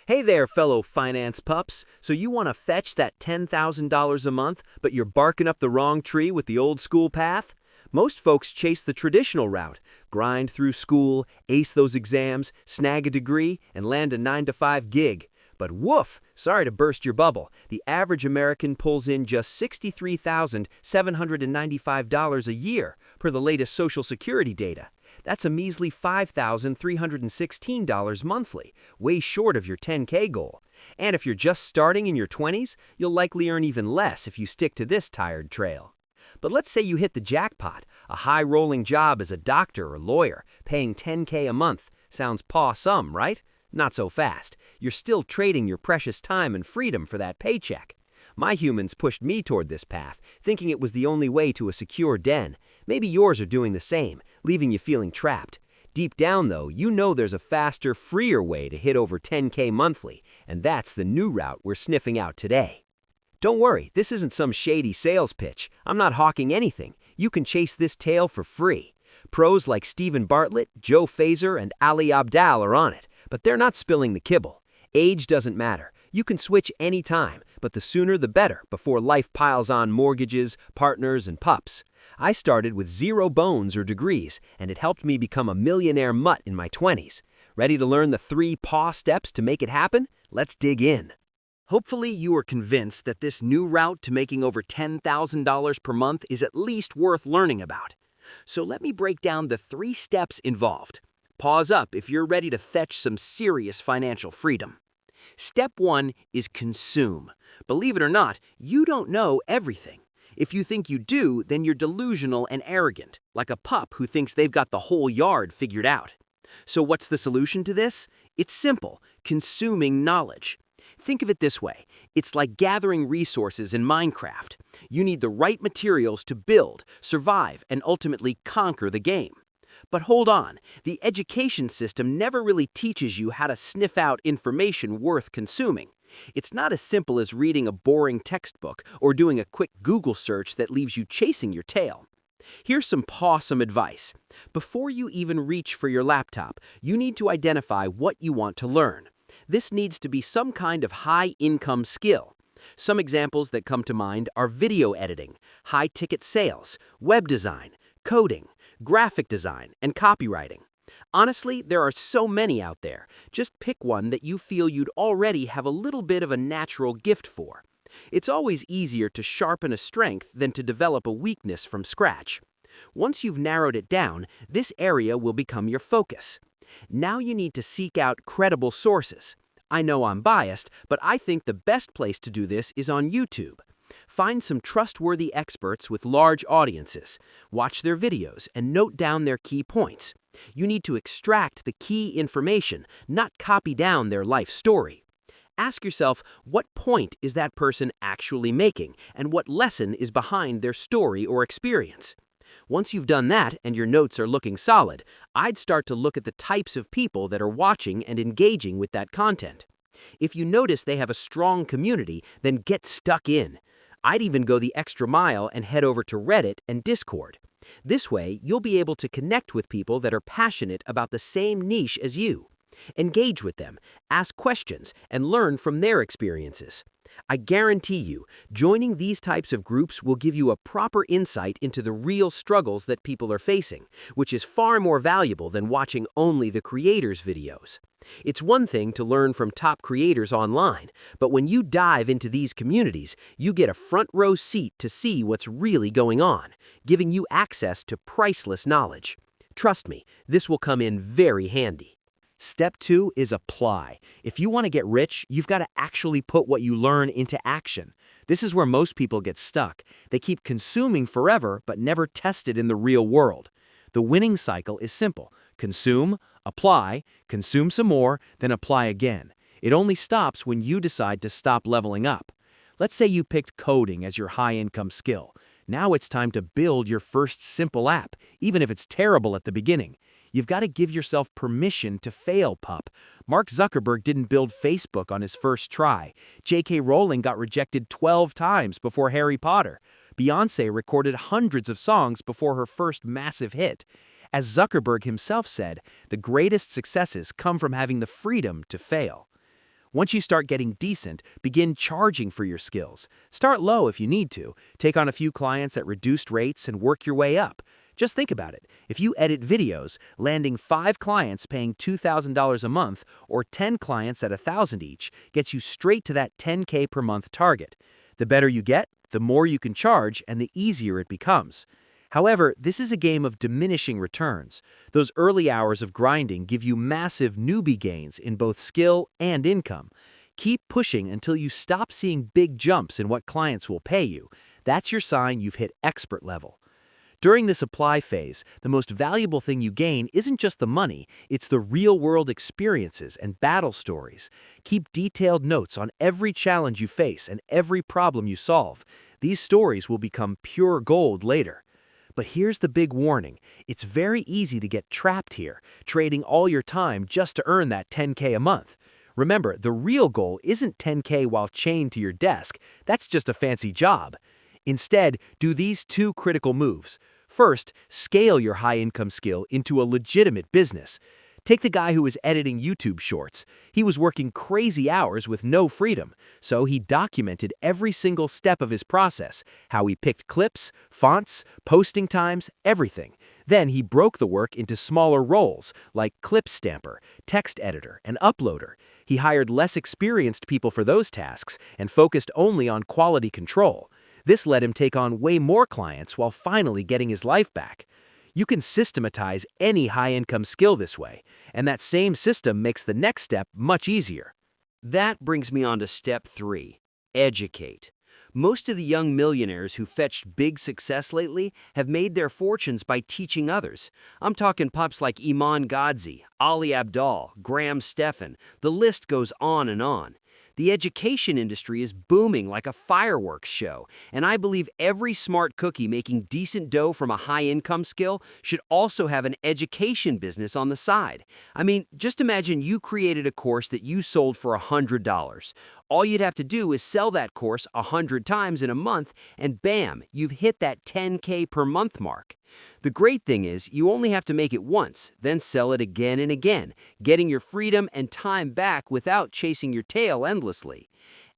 Hey there, fellow finance pups. So you want to fetch that $10,000 a month, but you're barking up the wrong tree with the old school path? Most folks chase the traditional route, grind through school, ace those exams, snag a degree, and land a 9-to-5 gig. But woof, sorry to burst your bubble, the average American pulls in just $63,795 a year per the latest Social Security data. That's a measly $5,316 monthly, way short of your 10K goal. And if you're just starting in your 20s, you'll likely earn even less if you stick to this tired trail. But let's say you hit the jackpot, a high-rolling job as a doctor or lawyer, paying 10K a month. Sounds paw-some, right? Not so fast. You're still trading your precious time and freedom for that paycheck. My humans pushed me toward this path, thinking it was the only way to a secure den. Maybe yours are doing the same, leaving you feeling trapped. Deep down, though, you know there's a faster, freer way to hit over 10K monthly, and that's the new route we're sniffing out today. Don't worry, this isn't some shady sales pitch. I'm not hawking anything. You can chase this tale for free. Pros like Stephen Bartlett, Joe Fazer, and Ali Abdaal are on it, but they're not spilling the kibble. Age doesn't matter. You can switch anytime, but the sooner the better before life piles on mortgages, partners, and pups. I started with 0 bones or degrees, and it helped me become a millionaire mutt in my 20s. Ready to learn the 3 paw steps to make it happen? Let's dig in. Hopefully you are convinced that this new route to making over $10,000 per month is at least worth learning about. So let me break down the 3 steps involved. Pause up if you're ready to fetch some serious financial freedom. Step 1 is consume. Believe it or not, you don't know everything. If you think you do, then you're delusional and arrogant, like a pup who thinks they've got the whole yard figured out. So what's the solution to this? It's simple: consuming knowledge. Think of it this way. It's like gathering resources in Minecraft. You need the right materials to build, survive, and ultimately conquer the game. But hold on, the education system never really teaches you how to sniff out information worth consuming. It's not as simple as reading a boring textbook or doing a quick Google search that leaves you chasing your tail. Here's some paw-some advice. Before you even reach for your laptop, you need to identify what you want to learn. This needs to be some kind of high-income skill. Some examples that come to mind are video editing, high-ticket sales, web design, coding, graphic design, and copywriting. Honestly, there are so many out there. Just pick one that you feel you'd already have a little bit of a natural gift for. It's always easier to sharpen a strength than to develop a weakness from scratch. Once you've narrowed it down, this area will become your focus. Now you need to seek out credible sources. I know I'm biased, but I think the best place to do this is on YouTube. Find some trustworthy experts with large audiences. Watch their videos and note down their key points. You need to extract the key information, not copy down their life story. Ask yourself, what point is that person actually making, and what lesson is behind their story or experience? Once you've done that and your notes are looking solid, I'd start to look at the types of people that are watching and engaging with that content. If you notice they have a strong community, then get stuck in. I'd even go the extra mile and head over to Reddit and Discord. This way, you'll be able to connect with people that are passionate about the same niche as you. Engage with them, ask questions, and learn from their experiences. I guarantee you, joining these types of groups will give you a proper insight into the real struggles that people are facing, which is far more valuable than watching only the creators' videos. It's one thing to learn from top creators online, but when you dive into these communities, you get a front row seat to see what's really going on, giving you access to priceless knowledge. Trust me, this will come in very handy. Step 2 is apply. If you want to get rich, you've got to actually put what you learn into action. This is where most people get stuck. They keep consuming forever, but never test it in the real world. The winning cycle is simple. Consume, apply, consume some more, then apply again. It only stops when you decide to stop leveling up. Let's say you picked coding as your high-income skill. Now it's time to build your first simple app, even if it's terrible at the beginning. You've got to give yourself permission to fail, pup. Mark Zuckerberg didn't build Facebook on his first try. J.K. Rowling got rejected 12 times before Harry Potter. Beyoncé recorded hundreds of songs before her first massive hit. As Zuckerberg himself said, the greatest successes come from having the freedom to fail. Once you start getting decent, begin charging for your skills. Start low if you need to, take on a few clients at reduced rates and work your way up. Just think about it. If you edit videos, landing 5 clients paying $2,000 a month or 10 clients at $1,000 each gets you straight to that 10K per month target. The better you get, the more you can charge and the easier it becomes. However, this is a game of diminishing returns. Those early hours of grinding give you massive newbie gains in both skill and income. Keep pushing until you stop seeing big jumps in what clients will pay you. That's your sign you've hit expert level. During this apply phase, the most valuable thing you gain isn't just the money, it's the real-world experiences and battle stories. Keep detailed notes on every challenge you face and every problem you solve. These stories will become pure gold later. But here's the big warning. It's very easy to get trapped here, trading all your time just to earn that 10K a month. Remember, the real goal isn't 10K while chained to your desk. That's just a fancy job. Instead, do these 2 critical moves. First, scale your high-income skill into a legitimate business. Take the guy who was editing YouTube shorts. He was working crazy hours with no freedom, so he documented every single step of his process, how he picked clips, fonts, posting times, everything. Then he broke the work into smaller roles, like clip stamper, text editor, and uploader. He hired less experienced people for those tasks and focused only on quality control. This let him take on way more clients while finally getting his life back. You can systematize any high-income skill this way, and that same system makes the next step much easier. That brings me on to step 3, educate. Most of the young millionaires who fetched big success lately have made their fortunes by teaching others. I'm talking pups like Iman Gadzhi, Ali Abdaal, Graham Stephan. The list goes on and on. The education industry is booming like a fireworks show, and I believe every smart cookie making decent dough from a high-income skill should also have an education business on the side. I mean, just imagine you created a course that you sold for $100. All you'd have to do is sell that course 100 times in a month, and bam, you've hit that 10K per month mark. The great thing is, you only have to make it once, then sell it again and again, getting your freedom and time back without chasing your tail endlessly.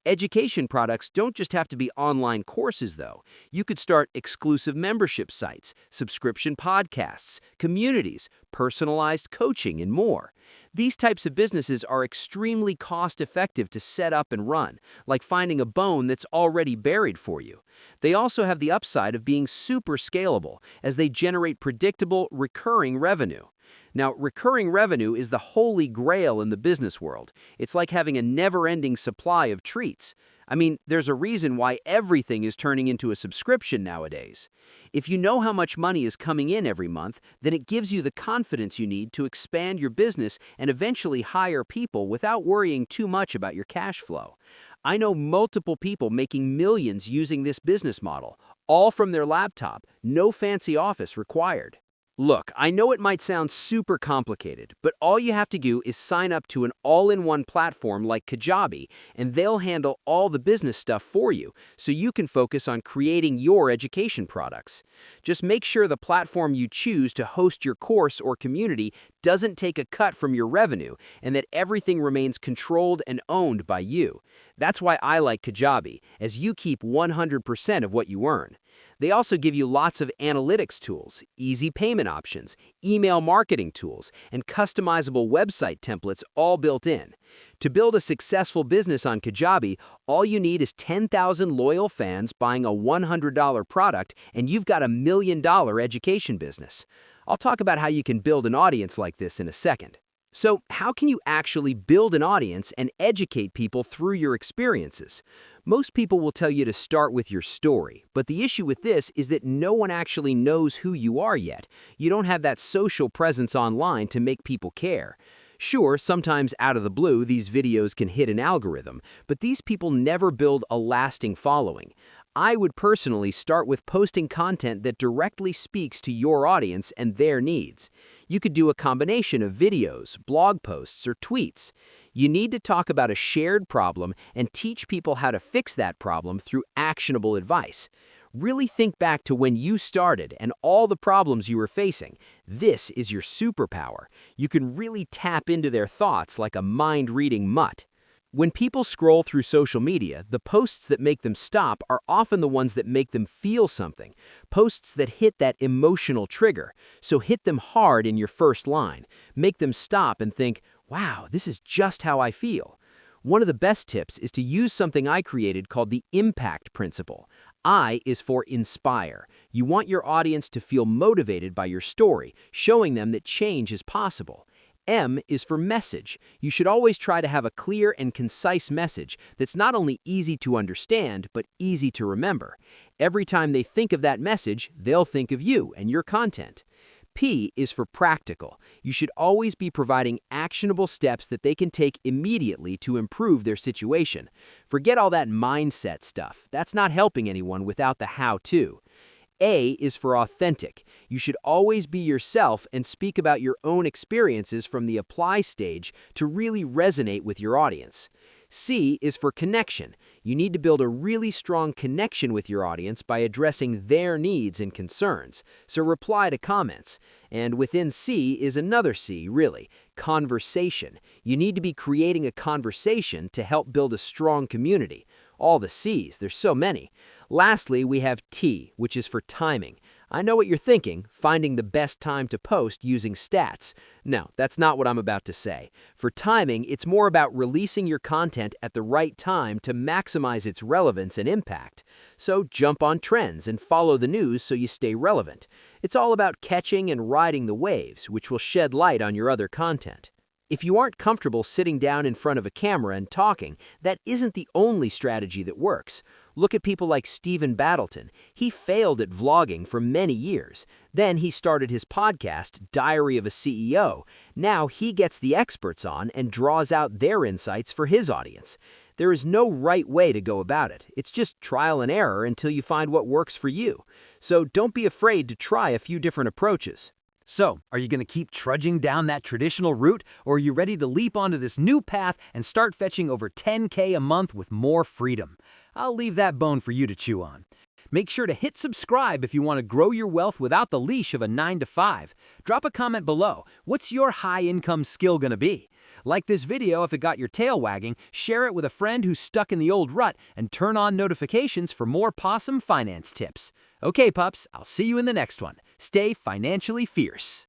Education products don't just have to be online courses, though. You could start exclusive membership sites, subscription podcasts, communities, personalized coaching, and more. These types of businesses are extremely cost-effective to set up and run, like finding a bone that's already buried for you. They also have the upside of being super scalable, as they generate predictable, recurring revenue. Now, recurring revenue is the holy grail in the business world. It's like having a never-ending supply of treats. I mean, there's a reason why everything is turning into a subscription nowadays. If you know how much money is coming in every month, then it gives you the confidence you need to expand your business and eventually hire people without worrying too much about your cash flow. I know multiple people making millions using this business model, all from their laptop, no fancy office required. Look, I know it might sound super complicated, but all you have to do is sign up to an all-in-one platform like Kajabi, and they'll handle all the business stuff for you, so you can focus on creating your education products. Just make sure the platform you choose to host your course or community doesn't take a cut from your revenue, and that everything remains controlled and owned by you. That's why I like Kajabi, as you keep 100% of what you earn. They also give you lots of analytics tools, easy payment options, email marketing tools, and customizable website templates all built in. To build a successful business on Kajabi, all you need is 10,000 loyal fans buying a $100 product, and you've got $1 million education business. I'll talk about how you can build an audience like this in a second. So, how can you actually build an audience and educate people through your experiences? Most people will tell you to start with your story, but the issue with this is that no one actually knows who you are yet. You don't have that social presence online to make people care. Sure, sometimes out of the blue, these videos can hit an algorithm, but these people never build a lasting following. I would personally start with posting content that directly speaks to your audience and their needs. You could do a combination of videos, blog posts, or tweets. You need to talk about a shared problem and teach people how to fix that problem through actionable advice. Really think back to when you started and all the problems you were facing. This is your superpower. You can really tap into their thoughts like a mind-reading mutt. When people scroll through social media, the posts that make them stop are often the ones that make them feel something, posts that hit that emotional trigger. So hit them hard in your first line. Make them stop and think, wow, this is just how I feel. One of the best tips is to use something I created called the impact principle. I is for inspire. You want your audience to feel motivated by your story, showing them that change is possible. M is for message. You should always try to have a clear and concise message that's not only easy to understand, but easy to remember. Every time they think of that message, they'll think of you and your content. P is for practical. You should always be providing actionable steps that they can take immediately to improve their situation. Forget all that mindset stuff. That's not helping anyone without the how-to. A is for authentic. You should always be yourself and speak about your own experiences from the apply stage to really resonate with your audience. C is for connection. You need to build a really strong connection with your audience by addressing their needs and concerns, so reply to comments. And within C is another C, really, conversation. You need to be creating a conversation to help build a strong community. All the C's, there's so many. Lastly, we have T, which is for timing. I know what you're thinking, finding the best time to post using stats. No, that's not what I'm about to say. For timing, it's more about releasing your content at the right time to maximize its relevance and impact. So jump on trends and follow the news so you stay relevant. It's all about catching and riding the waves, which will shed light on your other content. If you aren't comfortable sitting down in front of a camera and talking, that isn't the only strategy that works. Look at people like Stephen Battleton. He failed at vlogging for many years. Then he started his podcast, Diary of a CEO. Now he gets the experts on and draws out their insights for his audience. There is no right way to go about it. It's just trial and error until you find what works for you. So don't be afraid to try a few different approaches. So, are you going to keep trudging down that traditional route, or are you ready to leap onto this new path and start fetching over 10K a month with more freedom? I'll leave that bone for you to chew on. Make sure to hit subscribe if you want to grow your wealth without the leash of a 9-to-5. Drop a comment below. What's your high-income skill going to be? Like this video if it got your tail wagging, share it with a friend who's stuck in the old rut, and turn on notifications for more paw-some finance tips. Okay, pups, I'll see you in the next one. Stay financially fierce.